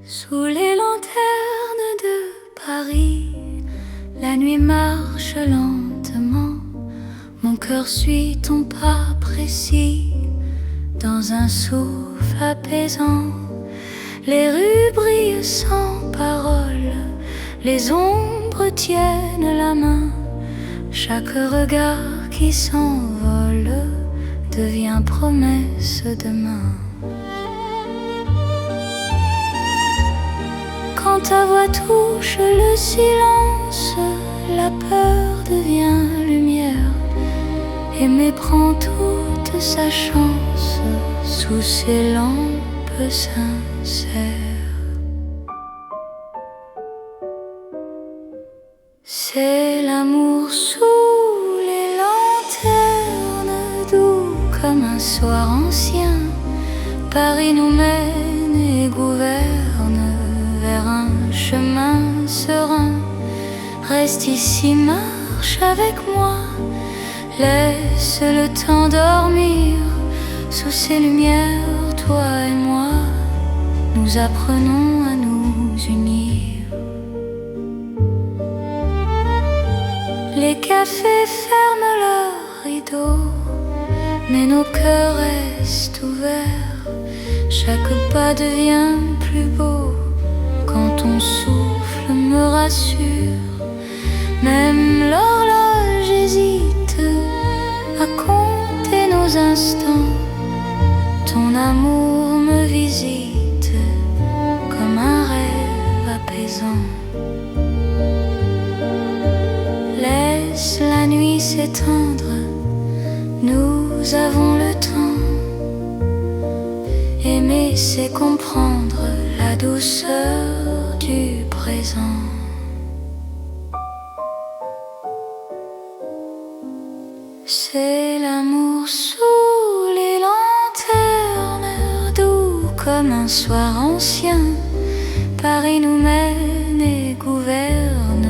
Sous les lanternes de Paris, la nuit marche lentement. Mon cœur suit ton pas précis dans un souffle apaisant. Les rues brillent sans parole, les ombres tiennent la main. Chaque regard qui s'envole devient promesse demain. Quand ta voix touche le silence, la peur devient lumière. Aimer prend toute sa chance sous ces lampes sincères. C'est l'amour sous les lanternes, doux comme un soir ancien. Paris nous mène et gouverne vers un chemin serein. Reste ici, marche avec moi, laisse le temps dormir. Sous ces lumières, toi et moi, nous apprenons à nous unir. Les cafés ferment leurs rideaux, mais nos cœurs restent ouverts. Chaque pas devient plus beau quand ton souffle me rassure. Même l'horloge hésite à compter nos instants. Ton amour me visite comme un rêve apaisant. Laisse la nuit s'étendre, nous avons le temps. Aimer, c'est comprendre la douceur du présent. C'est l'amour sous les lanternes, doux comme un soir ancien. Paris nous mène et gouverne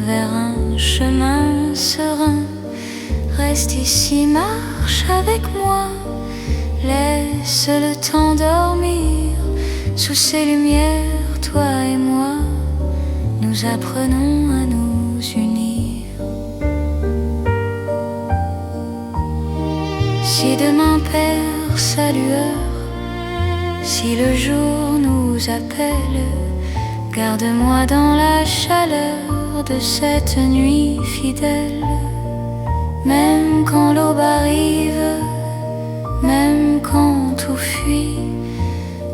vers un chemin serein. Reste ici, marche avec moi, laisse le temps dormir. Sous ces lumières, toi et moi, nous apprenons à nous unir. Si demain perd sa lueur, si le jour nous appelle, garde-moi dans la chaleur de cette nuit fidèle. Même quand l'aube arrive, même quand tout fuit,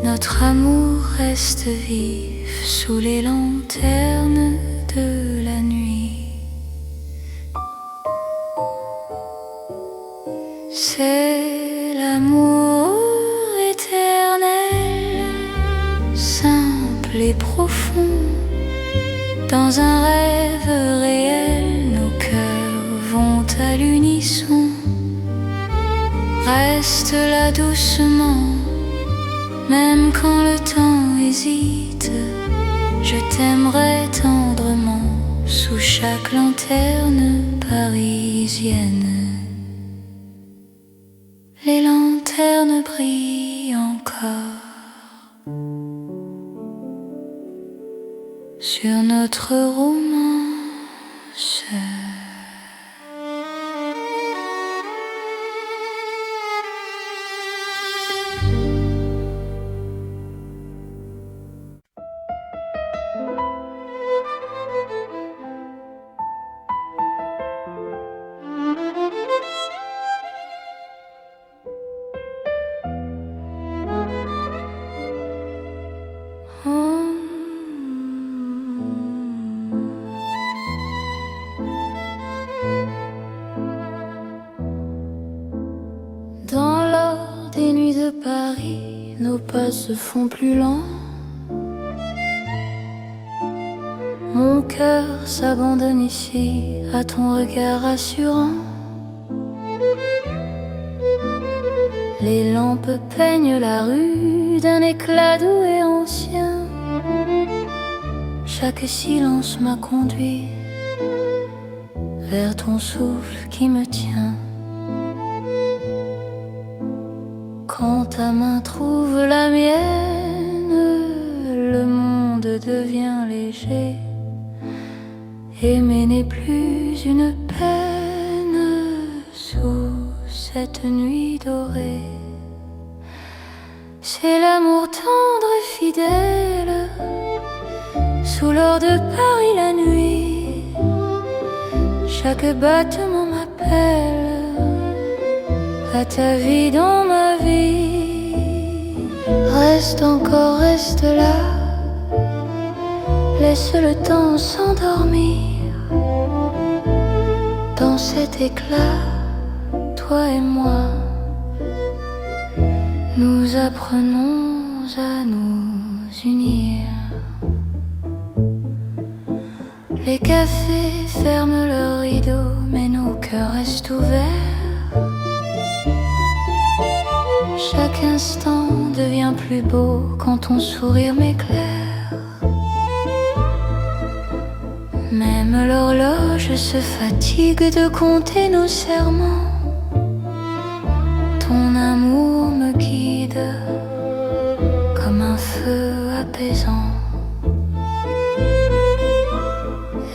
notre amour reste vif sous les lanternes de la nuit. C'est l'amour éternel, simple et profond. Dans un rêve réel, nos cœurs vont à l'unisson. Reste là doucement, même quand le temps hésite. Je t'aimerai tendrement sous chaque lanterne parisienne. Les lanternes brillent encore sur notre romance. Dans l'or des nuits de Paris, nos pas se font plus lents. Mon cœur s'abandonne ici à ton regard rassurant. Les lampes peignent la rue d'un éclat doux et ancien. Chaque silence m'a conduit vers ton souffle qui me tient. Quand ta main trouve la mienne, le monde devient léger. Aimer n'est plus une peine sous cette nuit dorée. C'est l'amour tendre et fidèle sous l'or de Paris la nuit. Chaque battement m'appelle à ta vie dans ma vie. Reste encore, reste là, laisse le temps s'endormir. Dans cet éclat, toi et moi, nous apprenons à nous unir. Les cafés ferment leurs rideaux, mais nos cœurs restent ouverts. Chaque instant devient plus beau quand ton sourire m'éclaire. Même l'horloge se fatigue de compter nos serments. Ton amour me guide comme un feu apaisant.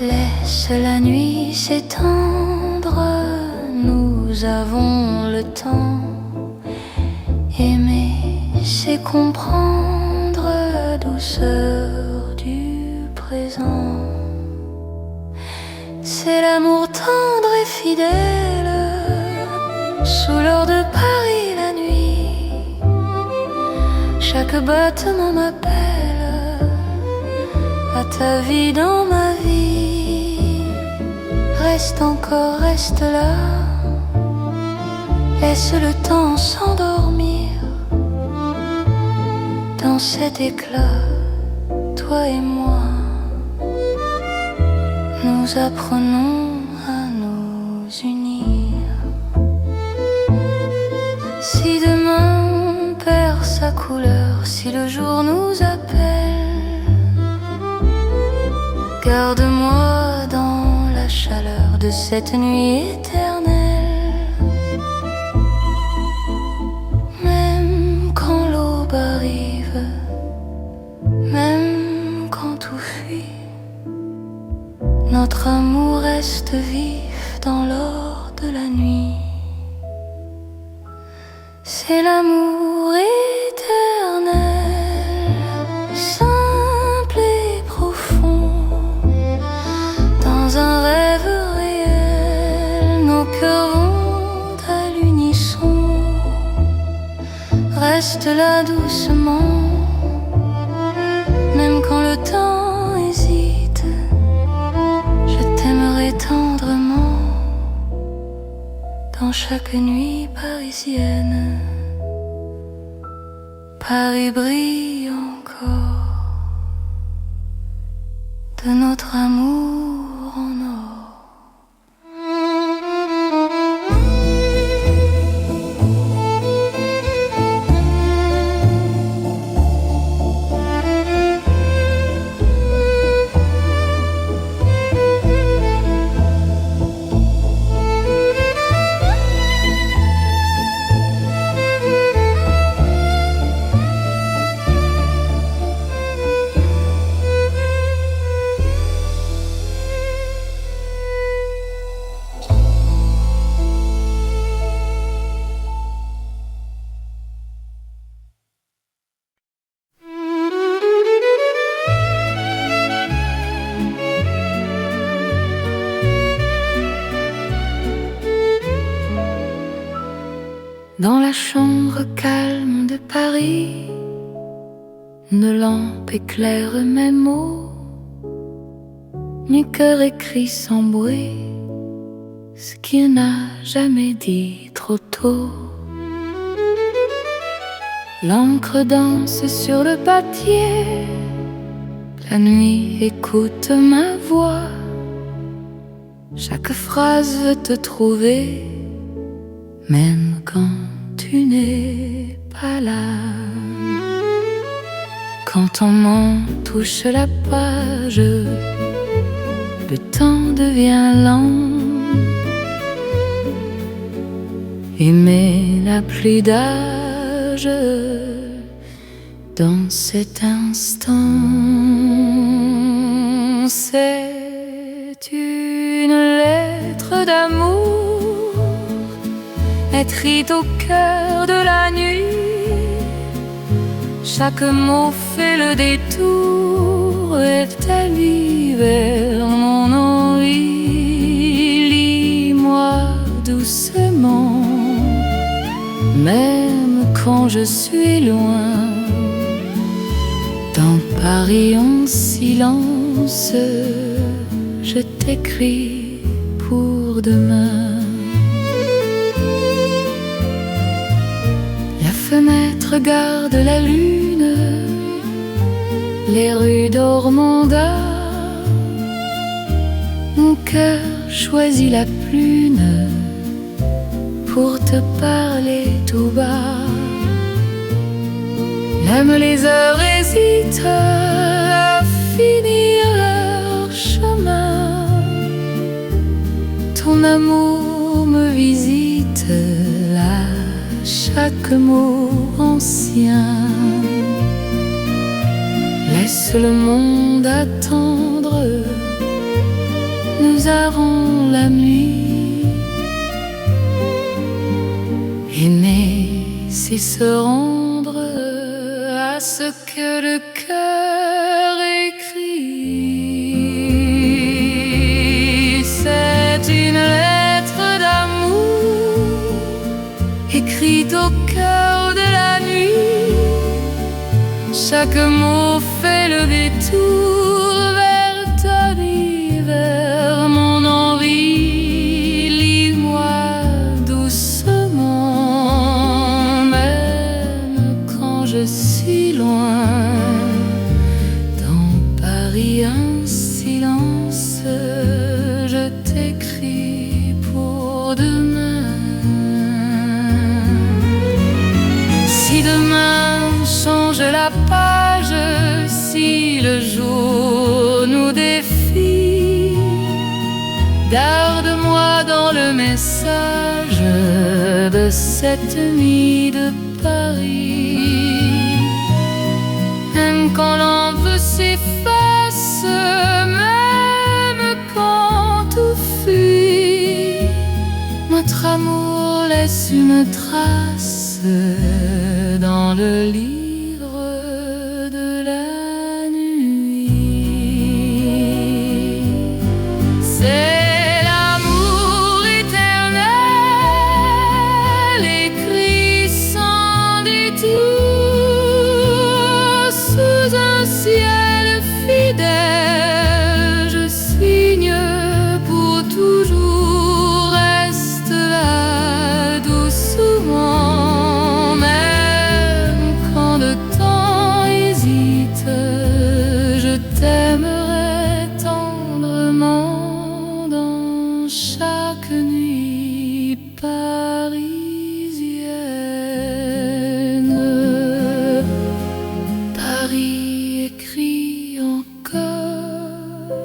Laisse la nuit s'étendre, nous avons le temps. Aimer, c'est comprendre la douceur du présent. C'est l'amour tendre et fidèle sous l'or de Paris la nuit. Chaque battement m'appelle à ta vie dans ma vie. Reste encore, reste là, laisse le temps s'endormir. Dans cet éclat, toi et moi, nous apprenons à nous unir. Si demain perd sa couleur, si le jour nous appelle, garde-moi dans la chaleur de cette nuit éternelle. Même quand l'aube arrive, même quand tout fuit, notre amour reste vif dans l'or de la nuit. C'est l'amour éternel, simple et profond. Dans un rêve réel, nos cœurs vont à l'unisson. Reste là doucement, même quand le temps hésite. Je t'aimerai tendrement dans chaque nuit parisienne. Paris brille encore de notre amour en or. Dans la chambre calme de Paris, une lampe éclaire mes mots. Mon cœur écrit sans bruit ce qu'il n'a jamais dit trop tôt. L'encre danse sur le papier, la nuit écoute ma voix. Chaque phrase veut te trouver, même quand tu n'es pas là. Quand ton main touche la page, le temps devient lent. Aimer n'a plus d'âge dans cet instant. c'est une lettre d'amour écrite au cœur de la nuit. Chaque mot fait le détour et t'allie vers mon envie. Lis-moi doucement, même quand je suis loin. Dans Paris en silence, je t'écris pour demain. La fenêtre regarde la lune, les rues d'Ormanda. Mon cœur choisit la prune pour te parler tout bas. Même les heures hésitent à finir leur chemin. Ton amour me visite là, chaque mot ancien. Laisse le monde attendre, nous avons la nuit. Aimer, c'est se rendre à ce que le cœur écrit. C'est une lettre d'amour écrite au cœur de la nuit. Chaque mot fait le détour vers ta vie, vers mon envie. Lis-moi doucement, même quand je suis loin. Dans Paris un silence, je t'écris pour demain. Si demain change la page, si le jour nous défie, garde-moi dans le message de cette nuit de Paris. Même quand l'envie s'efface, même quand tout fuit, notre amour laisse une trace dans le livre de la nuit. C'est l'amour éternel écrit sans détour sous un ciel fidèle. Je signe pour toujours, reste là doucement. Même quand le temps hésite, je t'aimerai tendrement dans chaque nuit parisienne. Paris écrit encore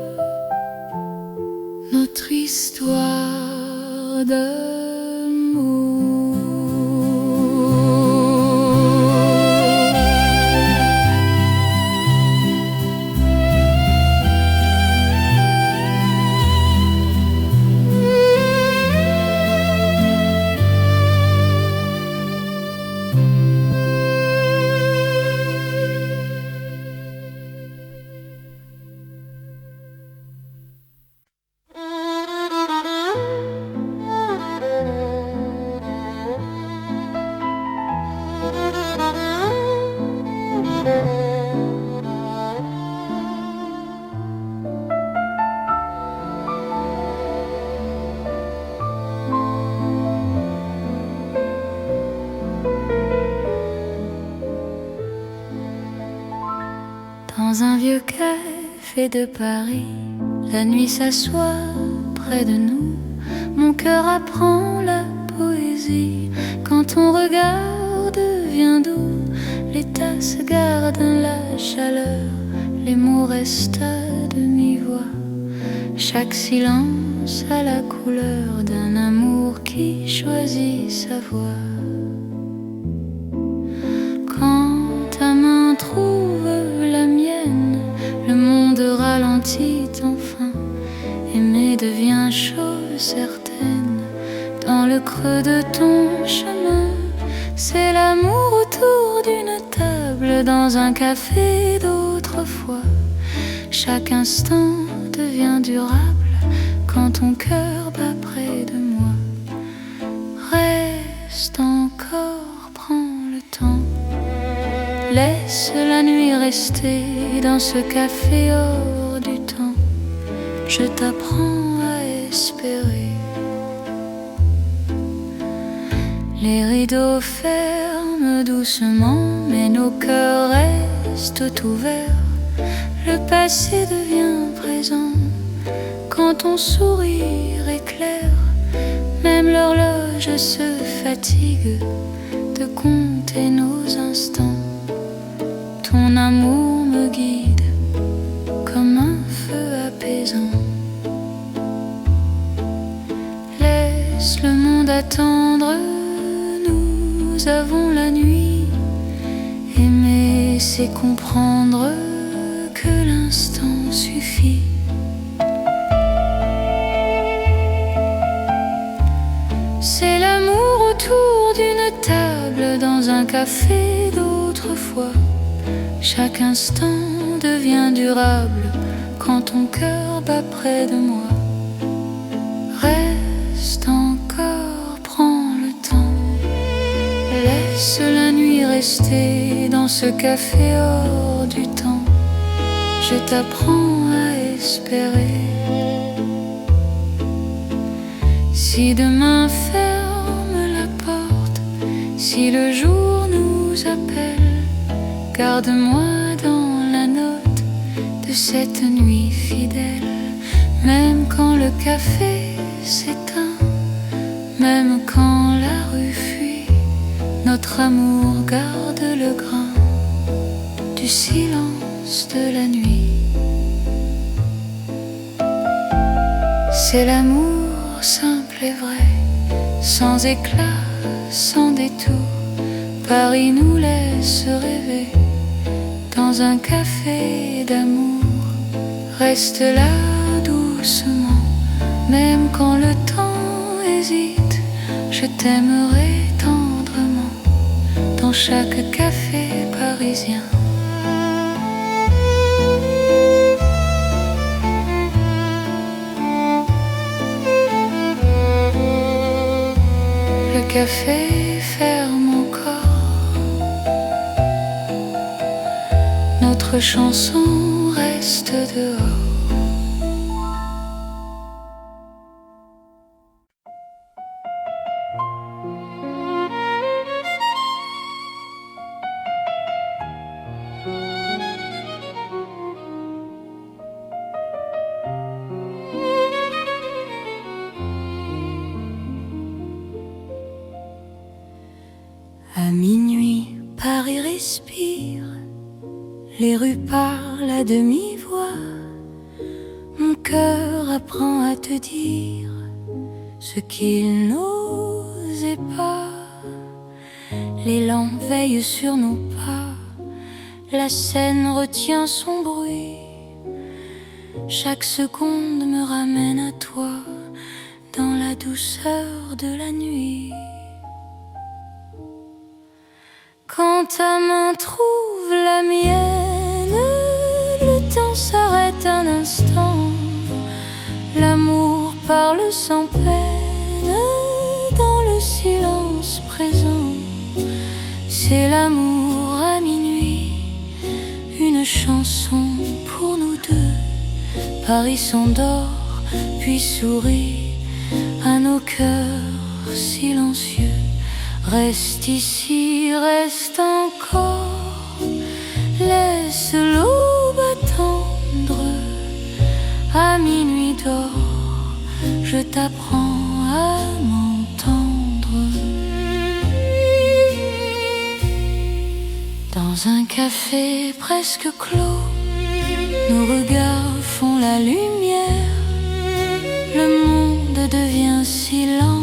notre histoire d'amour. Dans un vieux café de Paris, la nuit s'assoit près de nous. Mon cœur apprend la poésie. Quand ton regard devient doux, les tasses gardent la chaleur, les mots restent à demi-voix. Chaque silence a la couleur d'un amour qui choisit sa voie. Quand ta main trouve la mienne, le monde ralentit creux de ton chemin. C'est l'amour autour d'une table dans un café d'autrefois. Chaque instant devient durable quand ton cœur bat près de moi. Reste encore, prends le temps. Laisse la nuit rester dans ce café hors du temps. Je t'apprends à espérer. Les rideaux ferment doucement, mais nos cœurs restent ouverts. Le passé devient présent quand ton sourire éclaire. Même l'horloge se fatigue de compter nos instants. Ton amour me guide comme un feu apaisant. Laisse le monde attendre, nous avons la nuit. Aimer, c'est comprendre que l'instant suffit. C'est l'amour autour d'une table dans un café d'autrefois. Chaque instant devient durable quand ton cœur bat près de moi. Reste encore, prends le temps. Laisse la nuit rester dans ce café hors du temps. Je t'apprends à espérer. Si demain ferme la porte, si le jour nous appelle, garde-moi dans la note de cette nuit fidèle. Même quand le café s'éteint, même quand la rue fuit, notre amour garde le grain du silence de la nuit. C'est l'amour simple et vrai, sans éclat, sans détour. Paris nous laisse rêver dans un café d'amour. Reste là doucement, même quand le temps hésite. Je t'aimerai tendrement dans chaque café parisien. Le café ferme encore, notre chanson reste dehors. À minuit, Paris respire, les rues parlent à demi-voix. Mon cœur apprend à te dire ce qu'il n'osait pas. L'élan veille sur nos pas, la scène retient son bruit. Chaque seconde me ramène à toi, dans la douceur de la nuit. Quand ta main trouve la mienne, le temps s'arrête un instant. L'amour parle sans peine dans le silence présent. C'est l'amour à minuit, une chanson pour nous deux. Paris s'endort puis sourit à nos cœurs silencieux. Reste ici, reste encore, laisse l'aube attendre. À minuit d'or, je t'apprends à m'entendre. Dans un café presque clos, nos regards font la lumière. Le monde devient si lent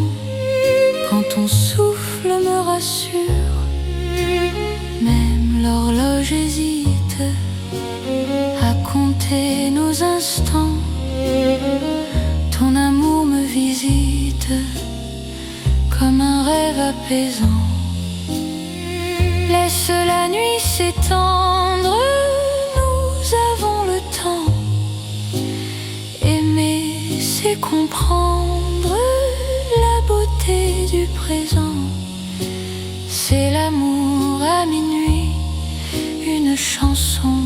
quand ton souffle me rassure. Même l'horloge hésite à compter nos instants. Ton amour me visite apaisant. Laisse la nuit s'étendre, nous avons le temps. Aimer, c'est comprendre la beauté du présent. C'est l'amour à minuit, une chanson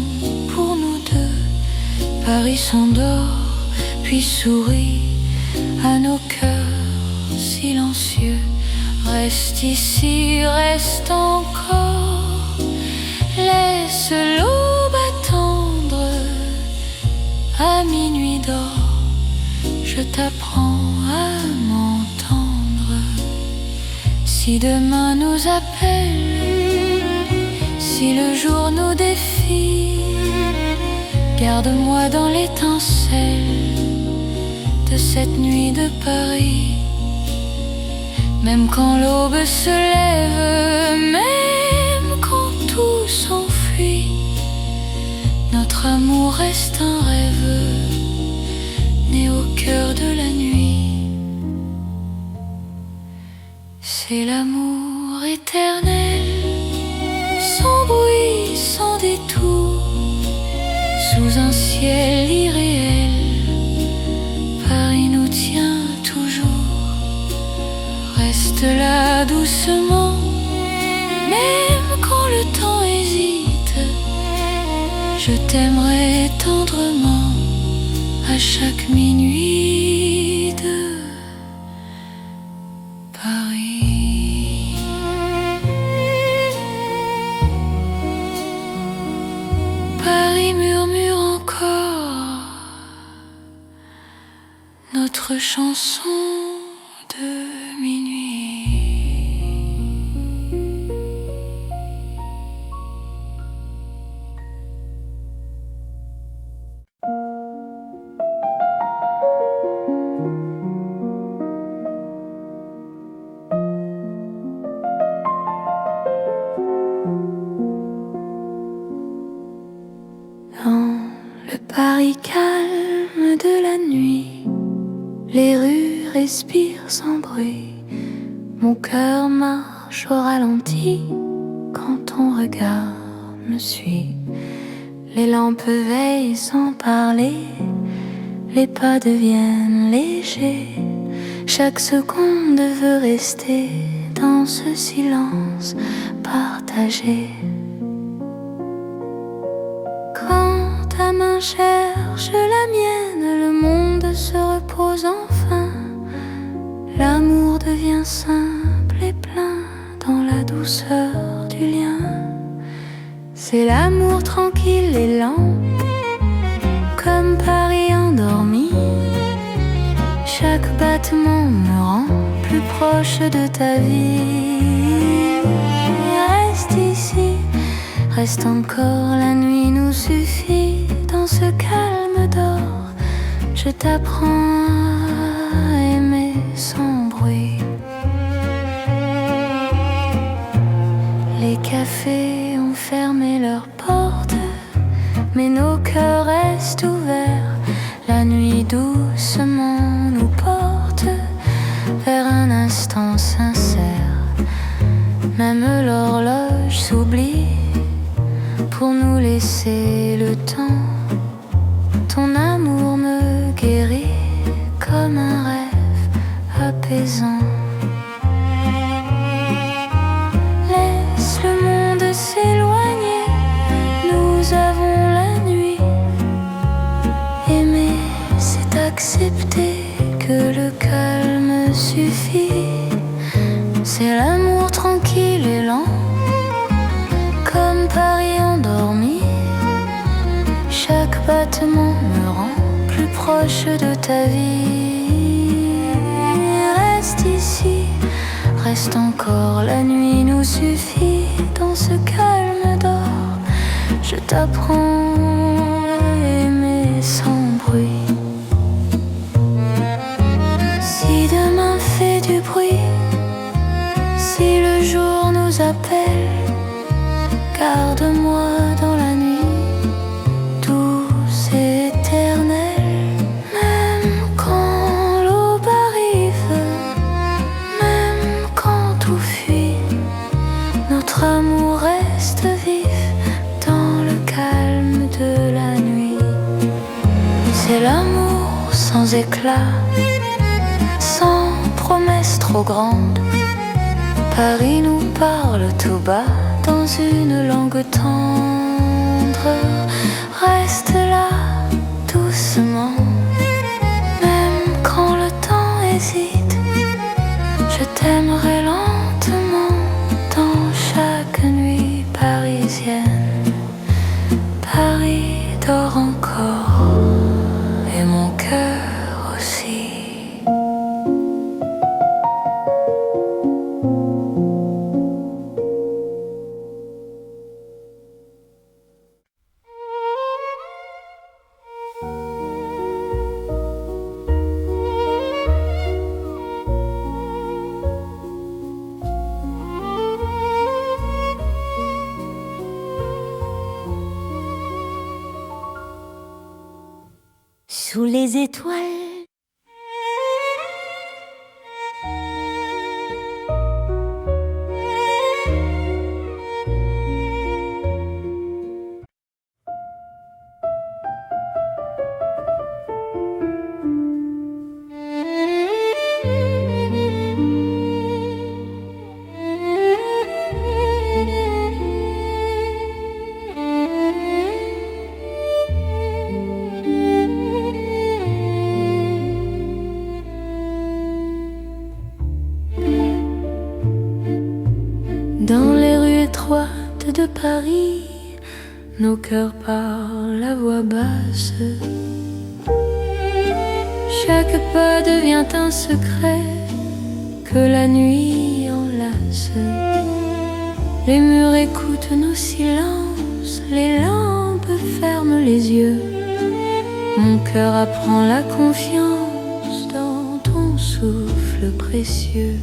pour nous deux. Paris s'endort, puis sourit à nos cœurs silencieux. Reste ici, reste encore, laisse l'aube attendre. À minuit d'or, je t'apprends à m'entendre. Si demain nous appelle, si le jour nous défie, garde-moi dans l'étincelle de cette nuit de Paris. Même quand l'aube se lève, même quand tout s'enfuit, notre amour reste un rêve né au cœur de la nuit. C'est l'amour éternel, sans bruit, sans détour, sous un ciel irréel. Paris nous tient toujours. Reste là doucement, même quand le temps hésite. Je t'aimerai tendrement à chaque minuit de Paris. Paris murmure encore notre chanson de minuit. Dans le Paris calme de la nuit, les rues respirent sans bruit. Mon cœur marche au ralenti quand ton regard me suit. Les lampes veillent sans parler, les pas deviennent légers. Chaque seconde veut rester dans ce silence partagé. Quand ta main cherche la mienne, le monde se repose enfin. L'amour devient simple et plein dans la douceur du lien. C'est l'amour tranquille et lent, comme Paris endormi. Chaque battement me rend plus proche de ta vie. Reste ici, reste encore, la nuit nous suffit. Dans ce calme d'or, je t'apprends à aimer sans bruit. Les cafés ont fermé leurs portes, mais nos cœurs restent ouverts. La nuit doucement nous porte vers un instant sincère. Même l'horloge s'oublie pour nous laisser le temps. Ton amour me guérit comme un rêve apaisant. Laisse le monde s'éloigner, nous avons la nuit. Aimer, c'est accepter que le calme suffit. C'est l'amour tranquille et lent, comme Paris endormi. Chaque battement me rend plus proche de ta vie. Reste ici, reste encore, la nuit nous suffit. Dans ce calme d'or, je t'apprends à aimer sans bruit. Si demain fait du bruit, si le jour nous appelle, garde-moi dans la nuit, douce et éternelle. Même quand l'aube arrive, même quand tout fuit, éclat, sans promesse trop grande. Paris nous parle tout bas dans une langue tendre. Reste là doucement, même quand le temps hésite. Je t'aimerai lentement dans chaque nuit parisienne. Paris dort encore et mon cœur aussi. Sous les étoiles, dans les rues étroites de Paris, nos cœurs parlent à voix basse. Chaque pas devient un secret que la nuit enlace. Les murs écoutent nos silences, les lampes ferment les yeux. Mon cœur apprend la confiance dans ton souffle précieux.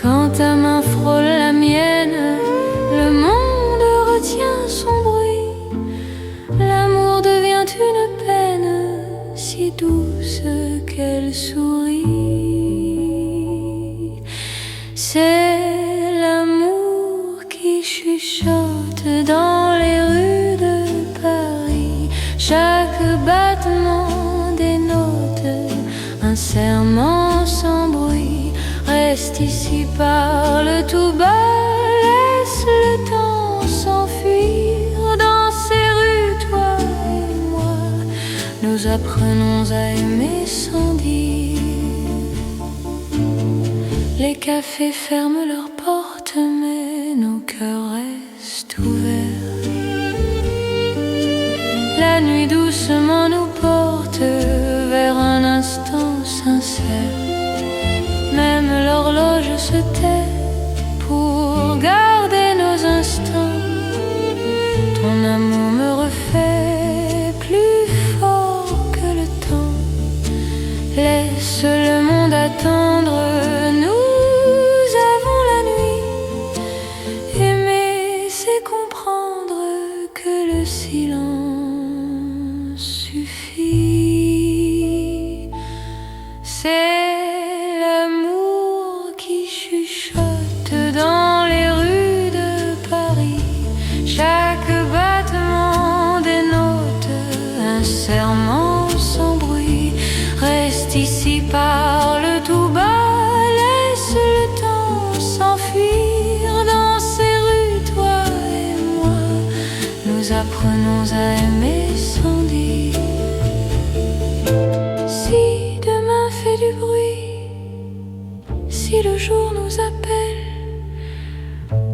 Quand ta main frôle la mienne, le monde retient son bruit. L'amour devient une peine si douce qu'elle sourit. C'est l'amour qui chuchote dans les rues de Paris. Chaque battement dénote un serment sans bruit. Reste ici, parle tout bas, laisse le temps s'enfuir. Dans ces rues, toi et moi, nous apprenons à aimer sans dire. Les cafés ferment leurs portes, mais nos cœurs restent ouverts. La nuit doucement nous porte vers un instant sincère. Même l'horloge se tait pour garder nos instants. Ton amour me refait plus fort que le temps. Laisse le monde attendre, nous avons la nuit. Aimer, c'est comprendre que le silence suffit. C'est dans les rues de Paris. Chaque battement dénote un serment sans bruit. Reste ici, parle tout bas, laisse le temps s'enfuir. Dans ces rues, toi et moi, nous apprenons à aimer sans dire. Si demain fait du bruit, si le jour nous appelle,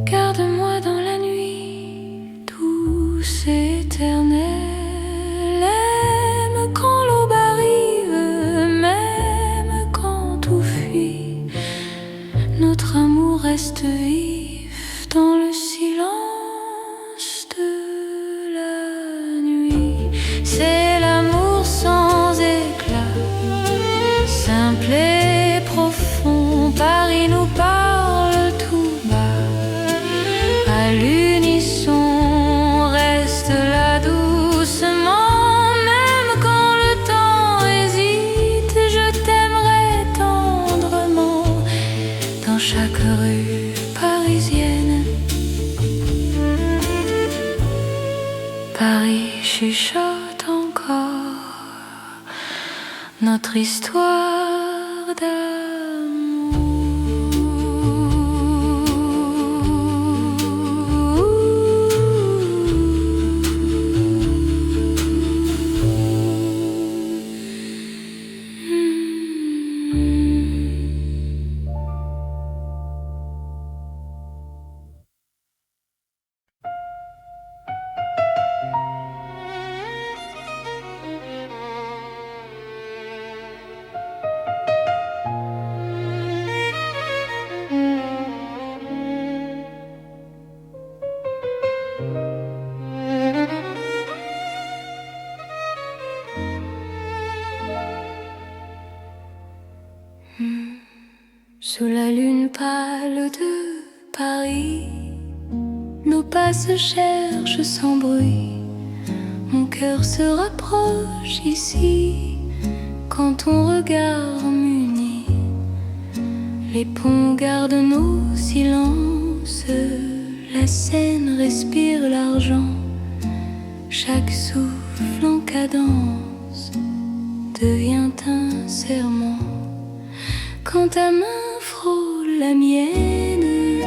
garde-moi dans la nuit, douce et éternelle. Aime quand l'aube arrive, même quand tout fuit. Notre amour reste vif dans le silence de la nuit. C'est l'amour sans éclat, simple et profond. Paris nous parle tout bas. À l'unisson, reste là doucement. Même quand le temps hésite, je t'aimerai tendrement. Dans chaque rue parisienne, Paris chuchote encore notre histoire Sous la lune pâle de Paris, nos pas se cherchent sans bruit. Mon cœur se rapproche ici quand ton regard m'unit. Les ponts gardent nos silences, la Seine respire l'argent. Chaque souffle en cadence devient un serment. Quand ta main frôle la mienne,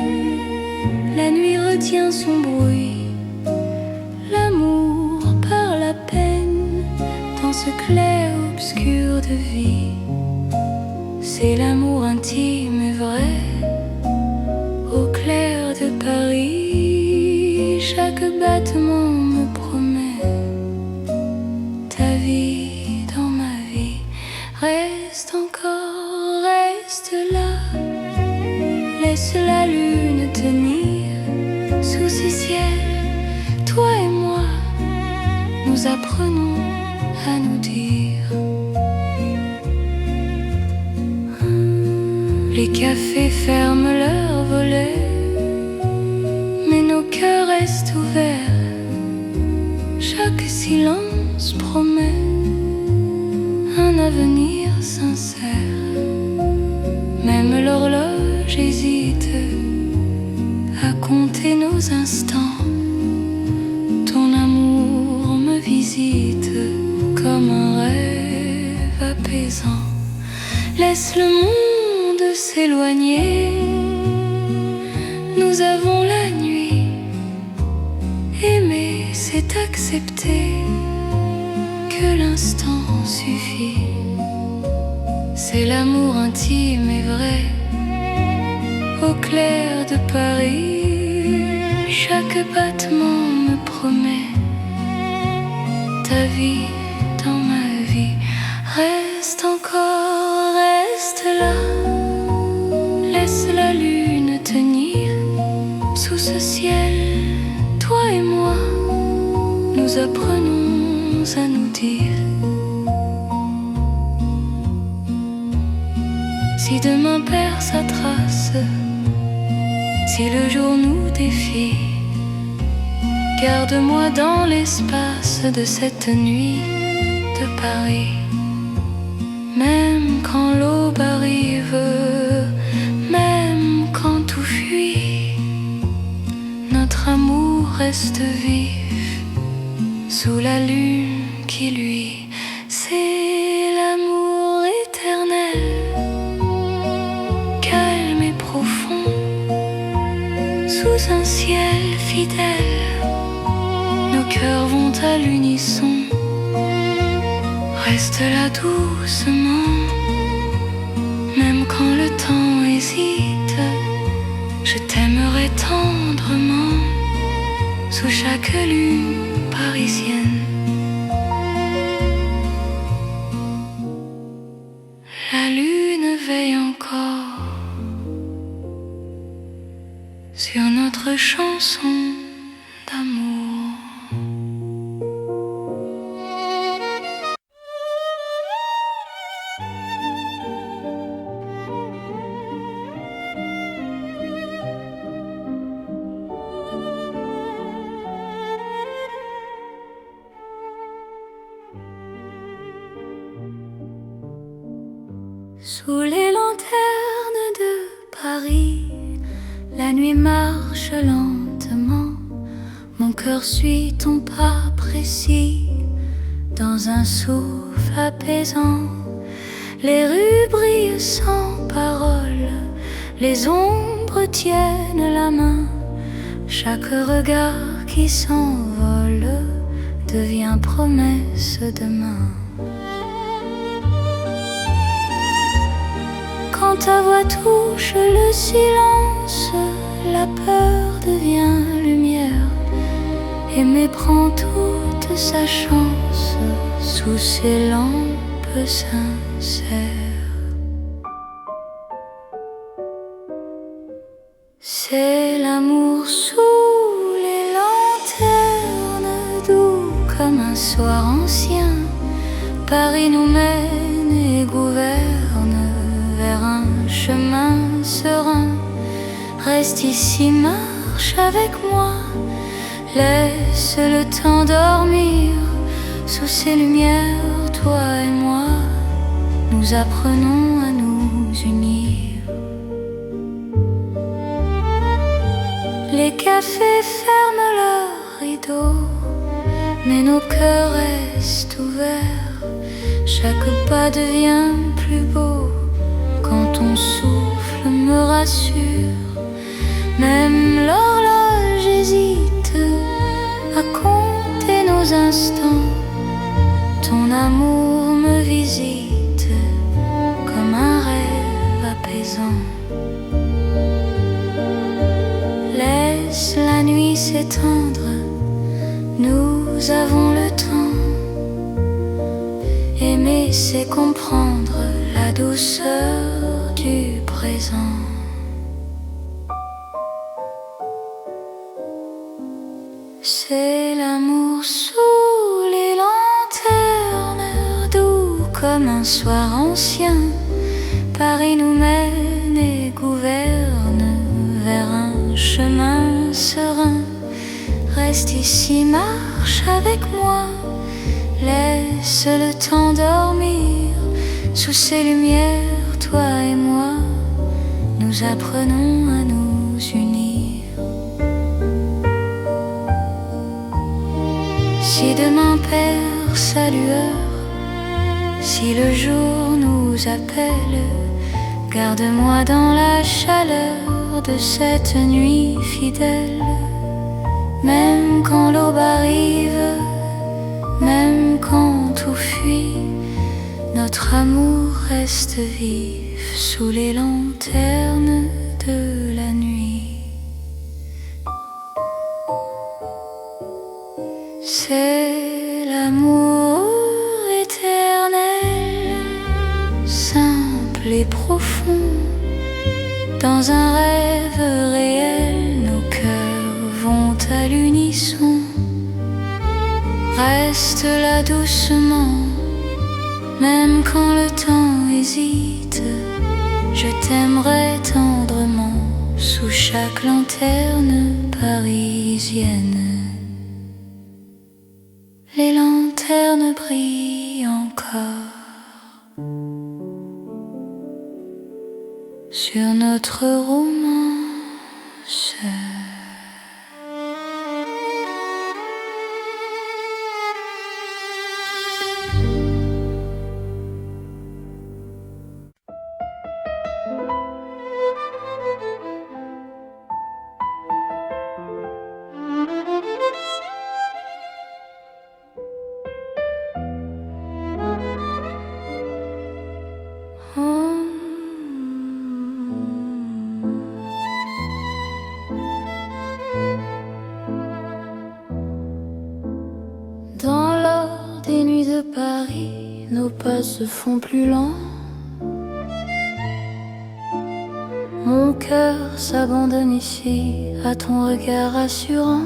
la nuit retient son bruit. L'amour par la peine dans ce clair-obscur de vie. C'est l'amour intime et vrai au clair de Paris. Chaque battement me promet ta vie dans ma vie. Reste encore, reste là. Laisse la lune tenir sous ces ciels. Toi et moi, nous apprenons à nous dire. Les cafés ferment leurs volets, mais nos cœurs restent ouverts. Chaque silence promet un avenir sincère. Même l'horloge hésite à compter nos instants. Ton amour me visite comme un rêve apaisant. Laisse le monde s'éloigner. Nous avons la nuit. Aimer, c'est accepter que l'instant suffit. C'est l'amour intime et vrai au clair de Paris. Chaque battement me promet ta vie dans ma vie. Reste encore, reste là. Laisse la lune tenir sous ce ciel. Toi et moi, nous apprenons à nous dire. Si demain perd sa trace, si le jour nous défie, garde-moi dans l'espace de cette nuit de Paris. Même quand l'aube arrive, même quand tout fuit, notre amour reste vif sous la lune qui luit. C'est l'amour éternel, calme et profond, sous un ciel fidèle. Nos cœurs vont à l'unisson. Reste là doucement, même quand le temps hésite. Je t'aimerai tendrement sous chaque lune parisienne. La lune veille encore sur notre chanson d'amour. Sous les lanternes de Paris, la nuit marche lentement. Mon cœur suit ton pas précis dans un souffle apaisant. Les rues brillent sans parole, les ombres tiennent la main. Chaque regard qui s'envole devient promesse demain. Quand ta voix touche le silence, la peur devient lumière. Aimer prend toute sa chance sous ses lampes sincères. C'est l'amour sous les lanternes, doux comme un soir ancien. Paris nous mène et gouverne vers un chemin serein. Reste ici, marche avec moi, laisse le temps dormir. Sous ces lumières, toi et moi, nous apprenons à nous unir. Les cafés ferment leurs rideaux, mais nos cœurs restent ouverts. Chaque pas devient plus beau quand ton souffle me rassure. Même l'horloge hésite à compter nos instants. Ton amour me visite comme un rêve apaisant. Laisse la nuit s'étendre, nous avons le temps. Aimer, c'est comprendre la douceur du présent. C'est l'amour sous les lanternes, doux comme un soir ancien. Paris nous mène et gouverne vers un chemin serein. Reste ici, marche avec moi, laisse le temps dormir. Sous ces lumières, toi et moi, nous apprenons à nous unir. Si demain perd sa lueur, si le jour nous appelle, garde-moi dans la chaleur de cette nuit fidèle. Même quand l'aube arrive, même quand tout fuit, notre amour reste vif sous les lanternes de la nuit. C'est l'amour éternel, simple et profond. Dans un rêve réel, nos cœurs vont à l'unisson. Reste là doucement, même quand le temps hésite. Je t'aimerai tendrement sous chaque lanterne parisienne. Les lanternes brillent encore sur notre romance. Dans l'or des nuits de Paris, nos pas se font plus lents. Mon cœur s'abandonne ici à ton regard rassurant.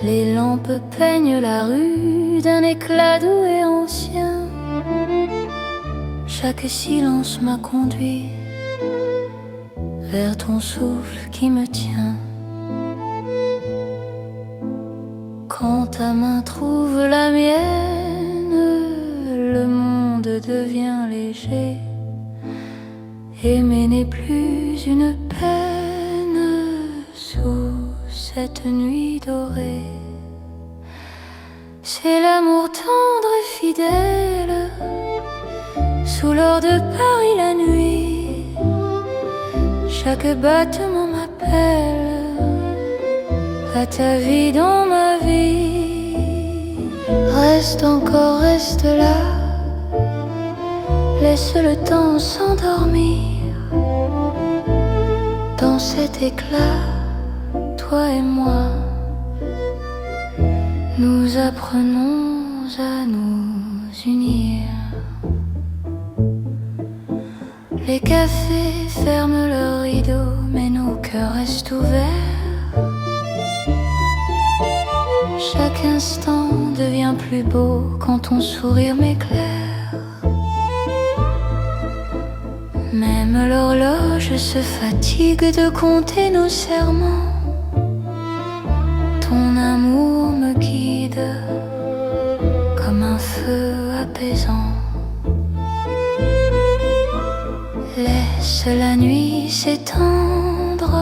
Les lampes peignent la rue d'un éclat doux et ancien. Chaque silence m'a conduit vers ton souffle qui me tient. Quand ta main trouve la mienne, le monde devient léger. Aimer n'est plus une peine sous cette nuit dorée. C'est l'amour tendre et fidèle, sous l'or de Paris la nuit. Chaque battement m'appelle à ta vie dans ma vie. Reste encore, reste là, laisse le temps s'endormir. Dans cet éclat, toi et moi, nous apprenons à nous unir. Les cafés ferment leurs rideaux, mais nos cœurs restent ouverts. Chaque instant devient plus beau quand ton sourire m'éclaire. Même l'horloge se fatigue de compter nos serments. Ton amour me guide comme un feu apaisant. Laisse la nuit s'étendre,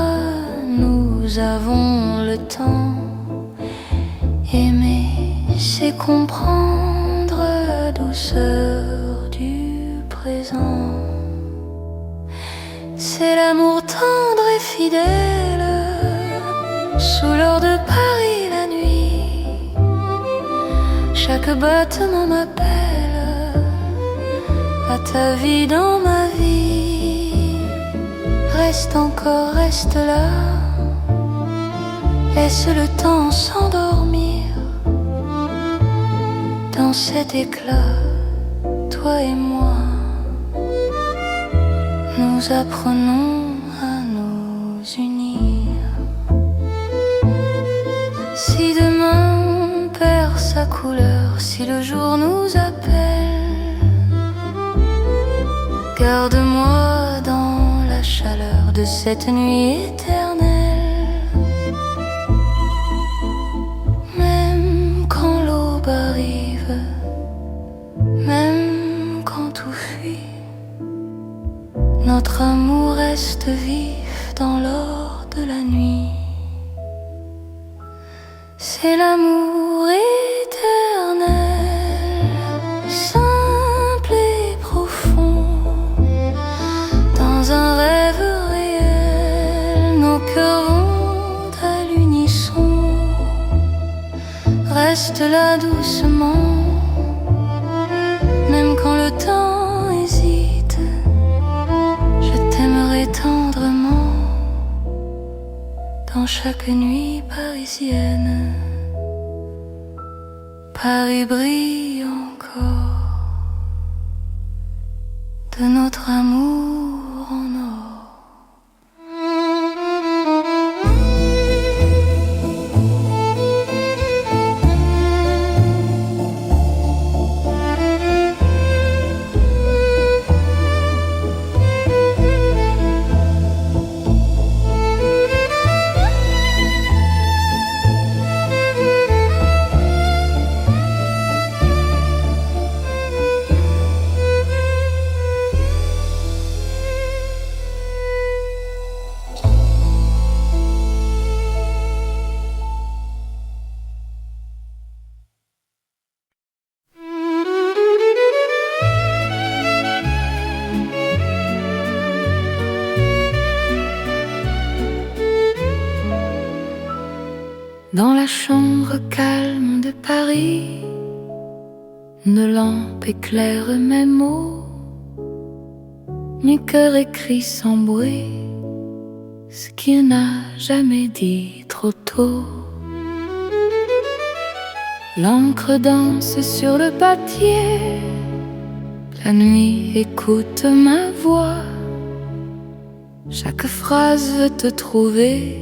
nous avons le temps. Aimer, c'est comprendre la douceur du présent. C'est l'amour tendre et fidèle, sous l'or de Paris la nuit. Chaque battement m'appelle à ta vie dans ma vie. Reste encore, reste là, laisse le temps s'endormir. Dans cet éclat, toi et moi, nous apprenons à nous unir. Si demain perd sa couleur, si le jour nous appelle, garde-moi dans la chaleur de cette nuit éternelle. Même quand l'aube arrive, même quand tout fuit, notre amour reste vif dans l'or de la nuit. C'est l'amour éternel, simple et profond. Dans un rêve réel, nos cœurs vont à l'unisson. Reste là doucement, même quand le temps hésite. Je t'aimerai tendrement dans chaque nuit parisienne. Paris brille encore de notre amour en or. Dans la chambre calme de Paris, une lampe éclaire mes mots. Mon cœur écrit sans bruit ce qu'il n'a jamais dit trop tôt. L'encre danse sur le papier, la nuit écoute ma voix. Chaque phrase veut te trouver,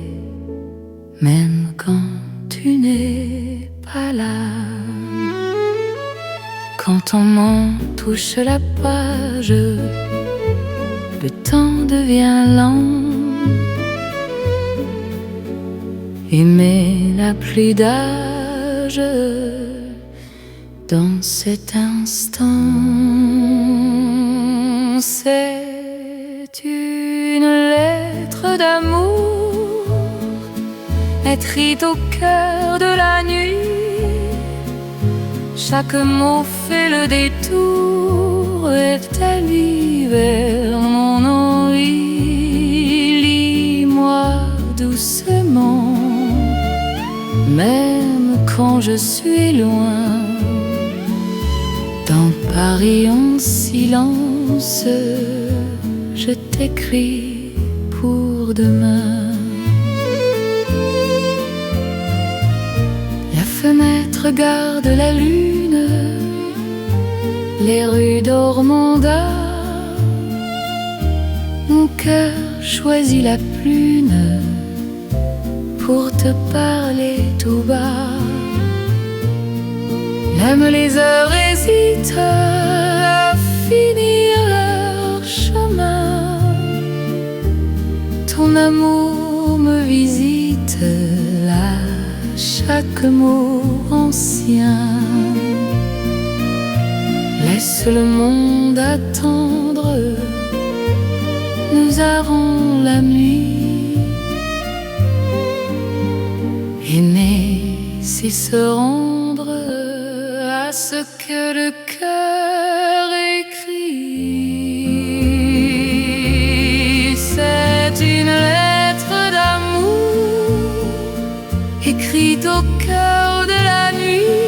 même quand tu n'es pas là. Quand ton main touche la page, le temps devient lent. Aimer n'a plus d'âge dans cet instant. C'est une lettre d'amour écrite au cœur de la nuit. Chaque mot fait le détour et t'allie vers mon envie. Lis-moi doucement, même quand je suis loin. Dans Paris en silence, je t'écris pour demain. La fenêtre regarde la lune, les rues d'Ormanda. Mon cœur choisit la prune pour te parler tout bas. Même les heures hésitent à finir leur chemin. Ton amour me visite à chaque mot ancien. Laisse le monde attendre, nous avons la nuit. Aimer, c'est se rendre à ce que le cœur écrit. C'est une lettre d'amour écrite au cœur de la nuit.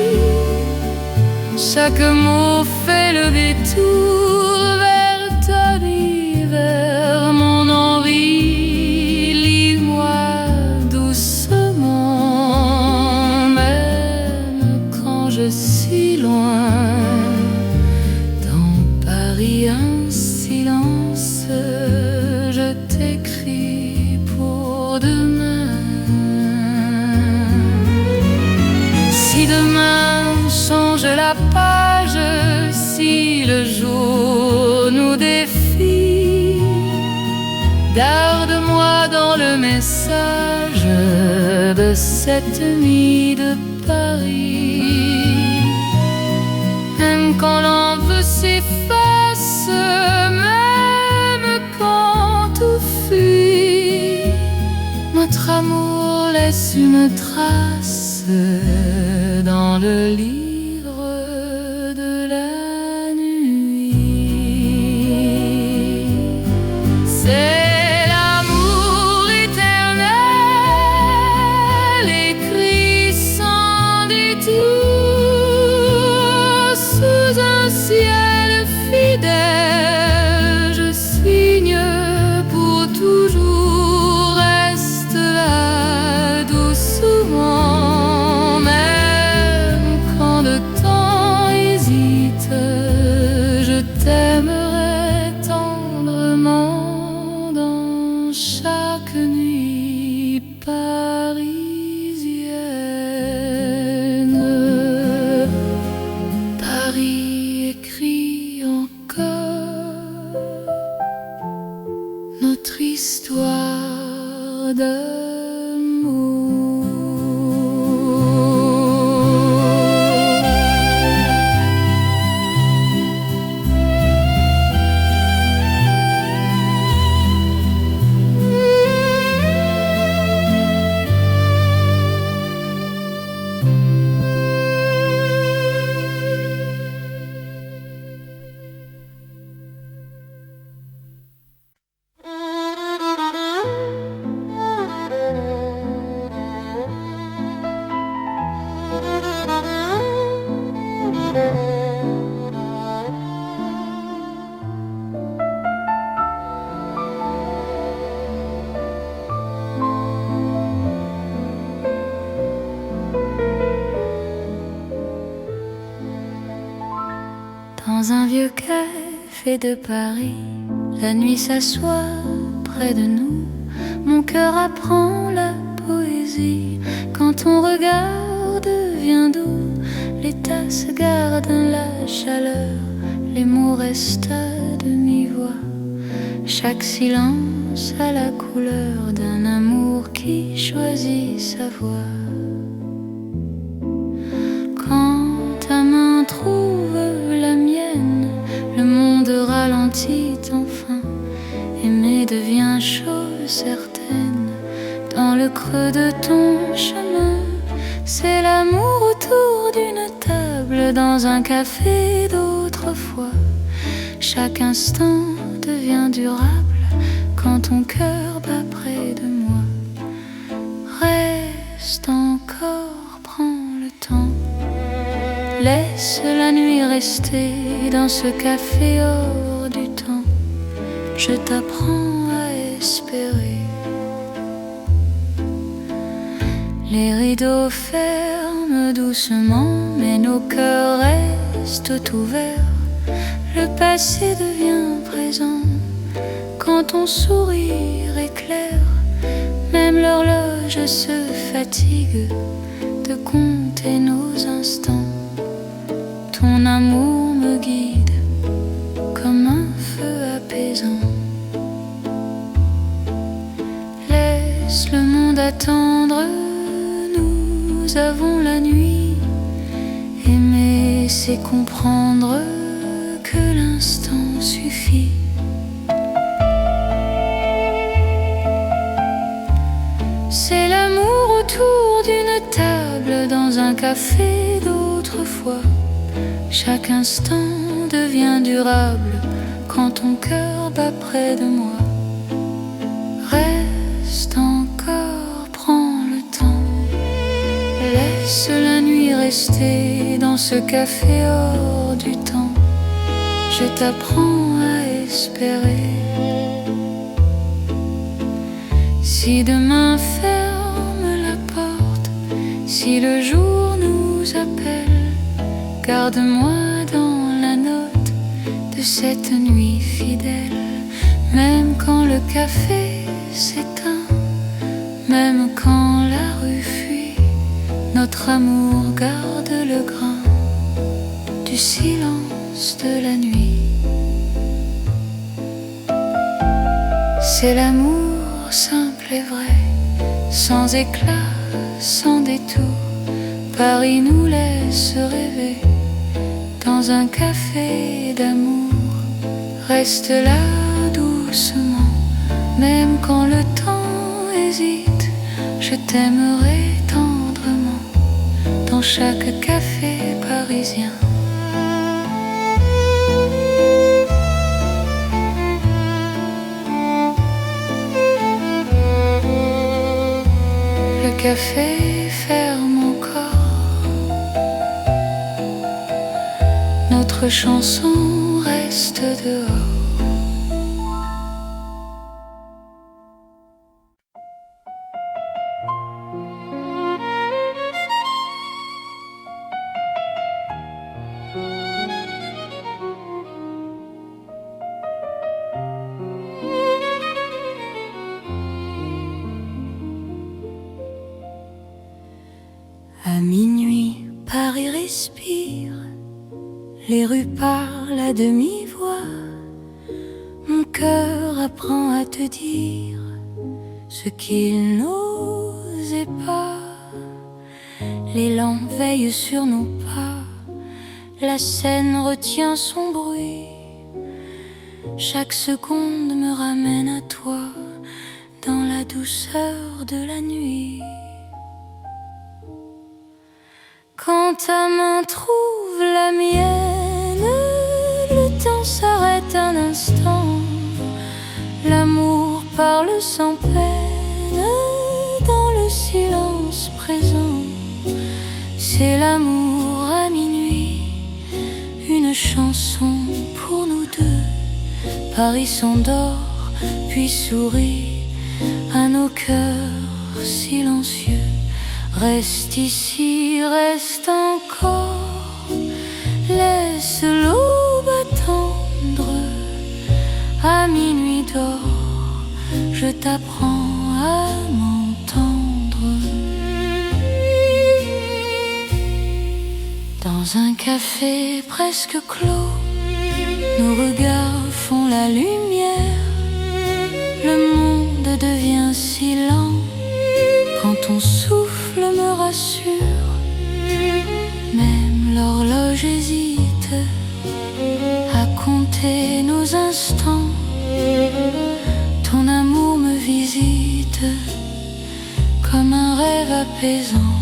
Chaque mot fait le détour vers ta vie, vers mon envie. Lis-moi doucement, même quand je suis loin. Dans Paris un silence, je t'écris pour demain. Si demain change la page, si le jour nous défie, garde-moi dans le message de cette nuit de Paris. Même quand l'envie s'efface, même quand tout fuit, notre amour laisse une trace dans le livre de la nuit. C'est l'amour éternel écrit sans détour sous un ciel fidèle. Je signe pour toujours, reste là doucement. Même quand le temps hésite, je t'aimerai tendrement dans chaque nuit parisienne. Paris écrit encore notre histoire d'amour. Dans un vieux café de Paris, la nuit s'assoit près de nous. Mon cœur apprend la poésie. Quand ton regard devient doux, les tasses gardent la chaleur, les mots restent à demi-voix. Chaque silence a la couleur d'un amour qui choisit sa voie. Quand ta main trouve la mienne, le monde ralentit enfin. Aimer devient chose certaine. Dans le creux de ton chemin, c'est l'amour autour d'une table dans un café d'autrefois. Chaque instant devient durable quand ton cœur bat près de moi. Reste encore, prends le temps. Laisse la nuit rester dans ce café hors du temps. Je t'apprends à espérer. Les rideaux ferment doucement, mais nos cœurs restent ouverts. Le passé devient présent quand ton sourire éclaire. Même l'horloge se fatigue de compter nos instants. Ton amour me guide comme un feu apaisant. Laisse le monde attendre, nous avons la nuit. Aimer, c'est comprendre que l'instant suffit. C'est l'amour autour d'une table dans un café d'autrefois. Chaque instant devient durable quand ton cœur bat près de moi. Reste encore, prends le temps. Laisse la nuit rester dans ce café hors du temps. Je t'apprends à espérer. Si demain ferme la porte, si le jour nous appelle, garde-moi dans la note de cette nuit fidèle. Même quand le café s'éteint, même quand la rue fuit, notre amour garde le grain du silence de la nuit. C'est l'amour simple et vrai, sans éclat, sans détour. Paris nous laisse rêver dans un café d'amour. Reste là doucement, même quand le temps hésite. Je t'aimerai tendrement dans chaque café parisien. Le café ferme encore, notre chanson reste dehors. À minuit, Paris respire, les rues parlent à demi-voix. Mon cœur apprend à te dire ce qu'il n'osait pas. L'élan veille sur nos pas, la scène retient son bruit. Chaque seconde me ramène à toi, dans la douceur de la nuit. Quand ta main trouve la mienne, le temps s'arrête un instant. L'amour parle sans peine dans le silence présent. C'est l'amour à minuit, une chanson pour nous deux. Paris s'endort puis sourit à nos cœurs silencieux. Reste ici, reste encore, laisse l'aube attendre. À minuit d'or, je t'apprends à m'entendre. Dans un café presque clos, nos regards font la lumière. Le monde devient si lent quand ton souffle me rassure. Même l'horloge hésite à compter nos instants. Ton amour me visite comme un rêve apaisant.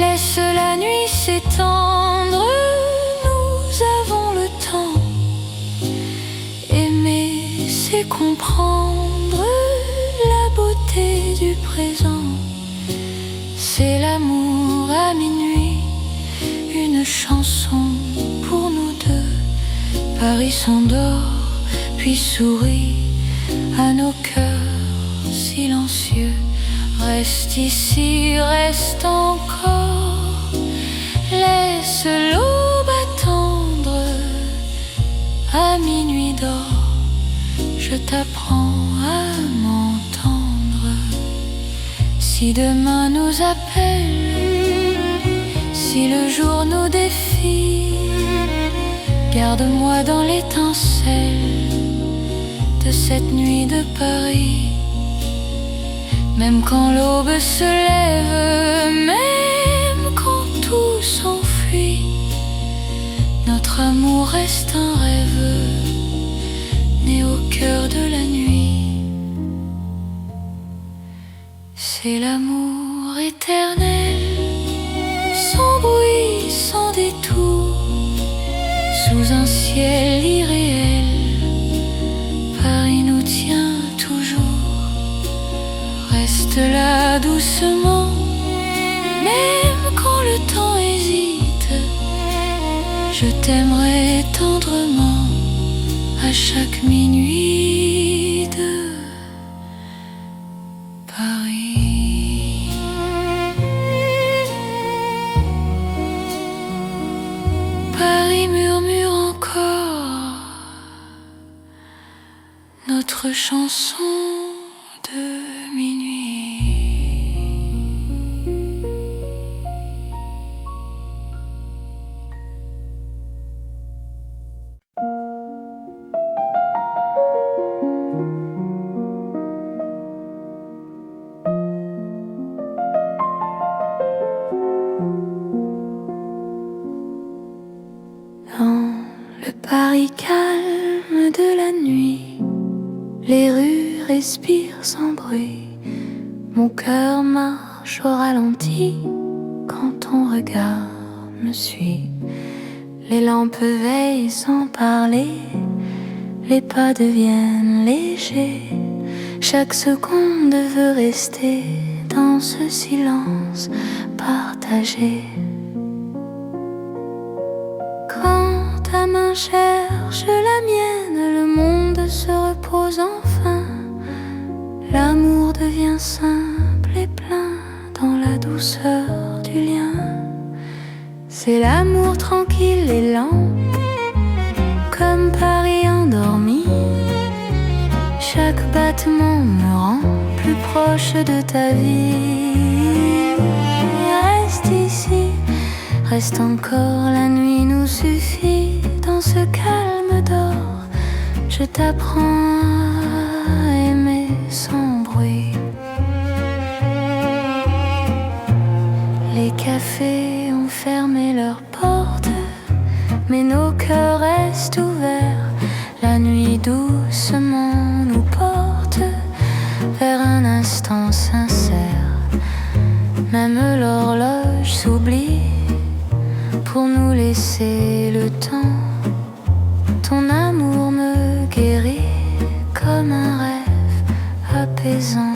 Laisse la nuit s'étendre, nous avons le temps. Aimer, c'est comprendre la beauté du présent. C'est l'amour à minuit, une chanson pour nous deux. Paris s'endort, puis sourit à nos cœurs silencieux. Reste ici, reste encore, laisse l'aube attendre. À minuit d'or, je t'apprends à m'entendre. Si demain nous appelle, si le jour nous défie, garde-moi dans l'étincelle de cette nuit de Paris. Même quand l'aube se lève, même quand tout s'enfuit, notre amour reste un rêve né au cœur de la nuit. C'est l'amour éternel, sans bruit, sans détour, sous un ciel irréel. Paris nous tient toujours. Reste là doucement, même quand le temps hésite. Je t'aimerai tendrement à chaque minuit de Paris. Paris murmure encore notre chanson de minuit. Dans le Paris calme de la nuit, les rues respirent sans bruit. Mon cœur marche au ralenti quand ton regard me suit. Les lampes veillent sans parler, les pas deviennent légers. Chaque seconde veut rester dans ce silence partagé. Quand ta main cherche la mienne, le monde se repose enfin. L'amour devient simple et plein dans la douceur du lien. C'est l'amour tranquille et lent, comme Paris endormi. Chaque battement me rend plus proche de ta vie. Reste ici, reste encore, la nuit nous suffit. Dans ce calme d'or, je t'apprends à aimer sans bruit. Les cafés ont fermé leurs portes, mais nos cœurs restent ouverts. La nuit doucement nous porte vers un instant sincère. Même l'horloge s'oublie pour nous laisser le temps. Ton amour me guérit comme un rêve apaisant.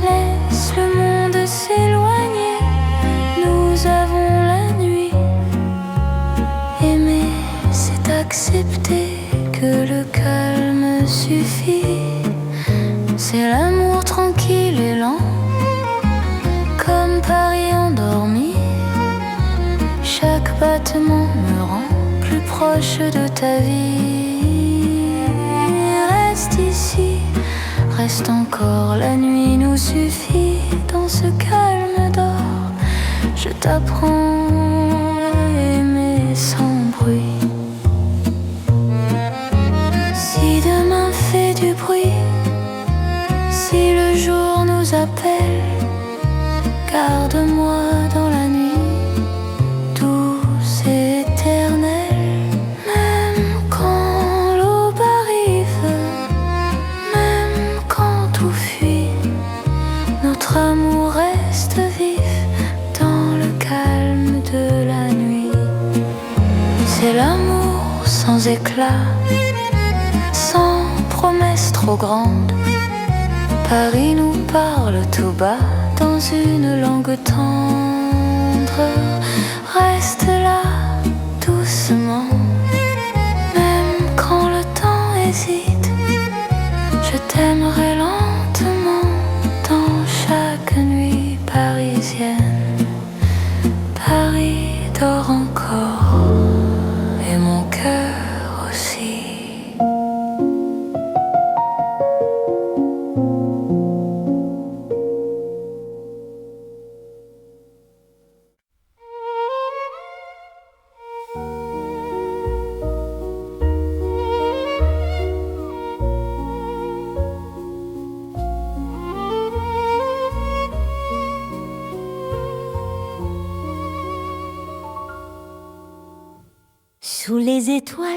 Laisse le monde s'éloigner, nous avons la nuit. Aimer, c'est accepter que le calme suffit. C'est l'amour tranquille et lent, comme Paris endormi. Chaque battement me rend plus proche de ta vie. Reste ici, reste encore, la nuit nous suffit. Dans ce calme d'or, je t'apprends à aimer sans bruit. Si demain fait du bruit, si le jour nous appelle, garde-moi dans la nuit, douce et éternelle. Même quand l'aube arrive, même quand tout fuit, notre amour est sans éclat, sans promesse trop grande. Paris nous parle tout bas dans une langue tendre. Reste là doucement, même quand le temps hésite. Je t'aimerai lentement dans chaque nuit parisienne. Paris dort encore et mon cœur aussi. Sous les étoiles,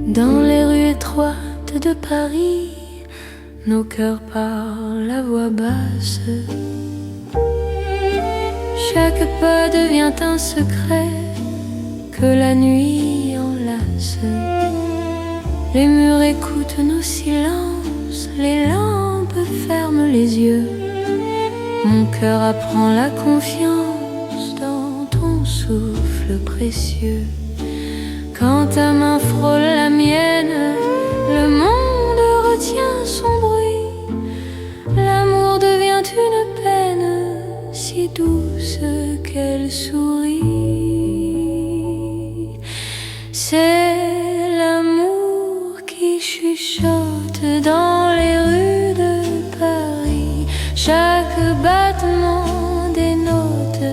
dans les rues étroites de Paris, nos cœurs parlent à voix basse. Chaque pas devient un secret que la nuit enlace. Les murs écoutent nos silences, les lampes ferment les yeux. Mon cœur apprend la confiance dans ton souffle précieux. Quand ta main frôle la mienne, le monde retient son bruit. L'amour devient une peine si douce qu'elle sourit. C'est l'amour qui chuchote dans les rues de Paris. Chaque battement dénote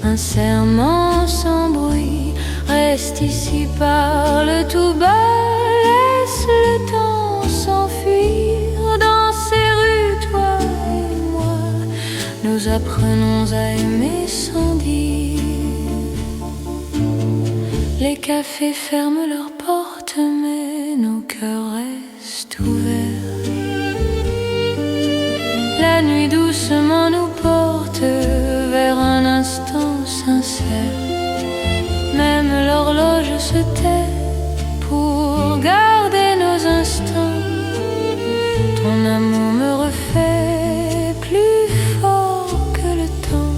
un serment sans bruit. Reste ici, parle tout bas, laisse le temps s'enfuir. Dans ces rues, toi et moi, nous apprenons à aimer sans dire. Les cafés ferment leurs portes, mais nos cœurs restent ouverts. La nuit doucement nous porte vers un instant sincère. Même l'horloge se tait pour garder nos instants. Ton amour me refait plus fort que le temps.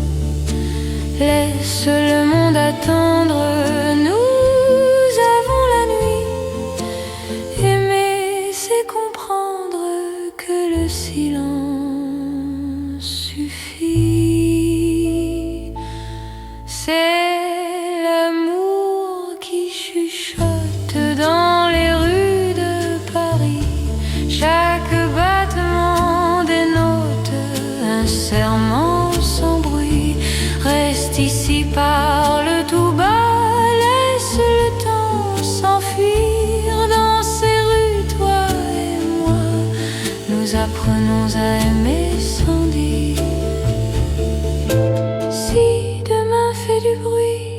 Laisse le monde attendre, nous avons la nuit. Aimer, c'est comprendre que le silence suffit. C'est dans les rues de Paris, chaque battement dénote un serment sans bruit. Reste ici, parle tout bas, laisse le temps s'enfuir. Dans ces rues, toi et moi, nous apprenons à aimer sans dire. Si demain fait du bruit,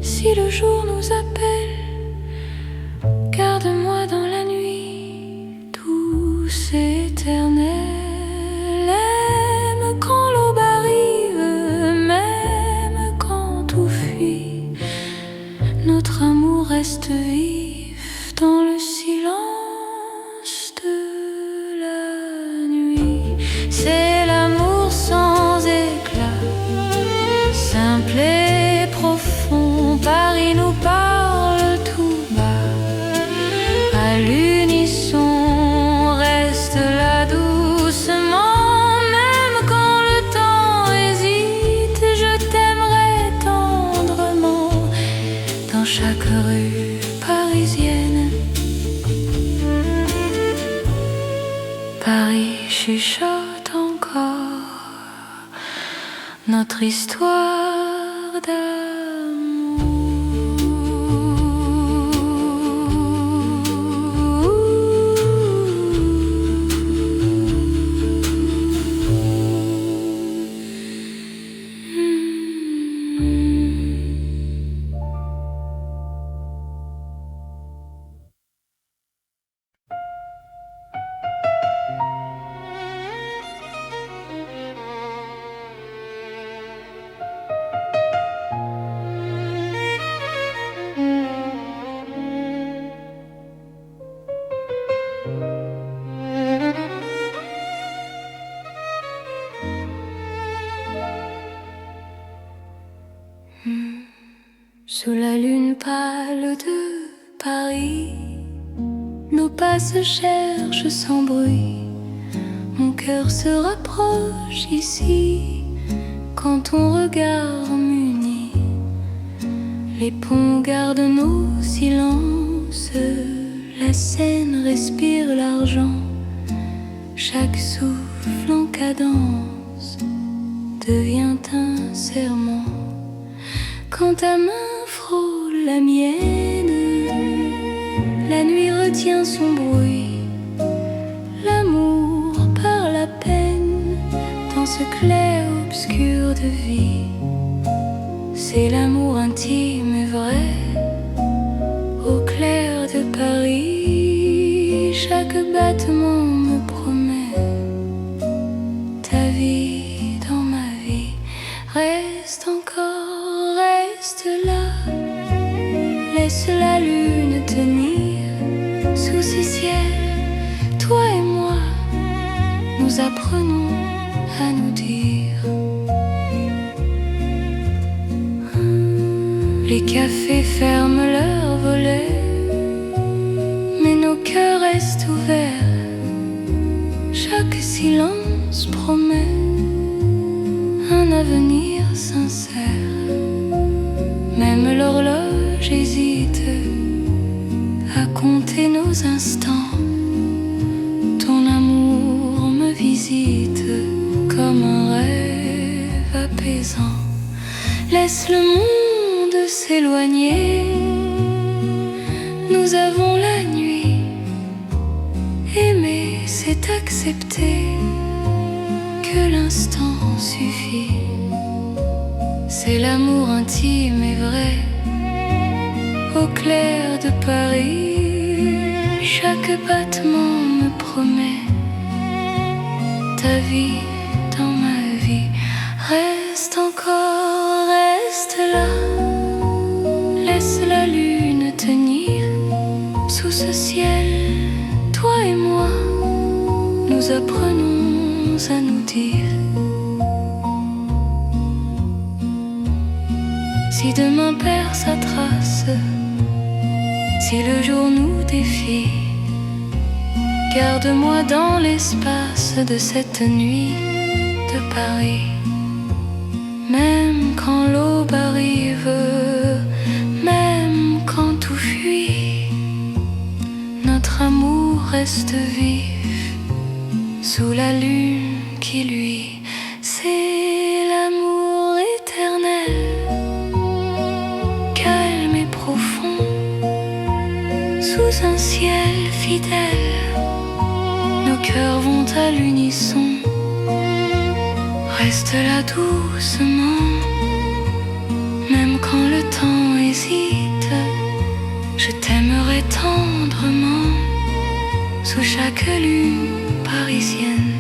si le jour nous appelle, garde-moi dans la nuit, douce et éternelle. Aime quand l'aube arrive, même quand tout fuit. Notre amour reste vif dans le silence de la nuit. C'est l'amour sans éclat, simple et profond. Paris nous parle tout bas. À l'unisson, reste là doucement. Même quand le temps hésite, je t'aimerai tendrement. Dans chaque rue parisienne, Paris chuchote encore notre notre histoire d'amour. Sous la lune pâle de Paris, nos pas se cherchent sans bruit. Mon cœur se rapproche ici quand ton regard m'unit. Les ponts gardent nos silences, la Seine respire l'argent. Chaque souffle en cadence devient un serment. Quand ta main frôle la mienne, la nuit retient son bruit. L'amour par la peine dans ce clair-obscur de vie. C'est l'amour intime et vrai au clair de Paris. Chaque battement me promet ta vie dans ma vie. Reste encore, reste là. Laisse la lune tenir sous ces ciels. Toi et moi, nous apprenons à nous dire. Les cafés ferment leurs volets, mais nos cœurs restent ouverts. Chaque silence promet un avenir sincère. Même l'horloge hésite à compter nos instants. Ton amour me visite comme un rêve apaisant. Laisse le monde s'éloigner. Nous avons la nuit. Aimer, c'est accepter que l'instant suffit. C'est l'amour intime et vrai au clair de Paris. Chaque battement me promet ta vie dans ma vie. Reste encore, reste là. Laisse la lune tenir sous ce ciel. Toi et moi, nous apprenons à nous dire. Si demain perd sa trace, si le jour nous défie, garde-moi dans l'espace de cette nuit de Paris. Même quand l'aube arrive, même quand tout fuit, notre amour reste vif sous la lune qui luit. C'est l'amour éternel, calme et profond, sous un ciel fidèle. Nos cœurs vont à l'unisson. Reste là doucement, même quand le temps hésite. Je t'aimerai tendrement sous chaque lune parisienne.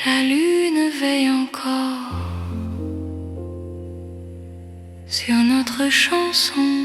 La lune veille encore sur notre chanson.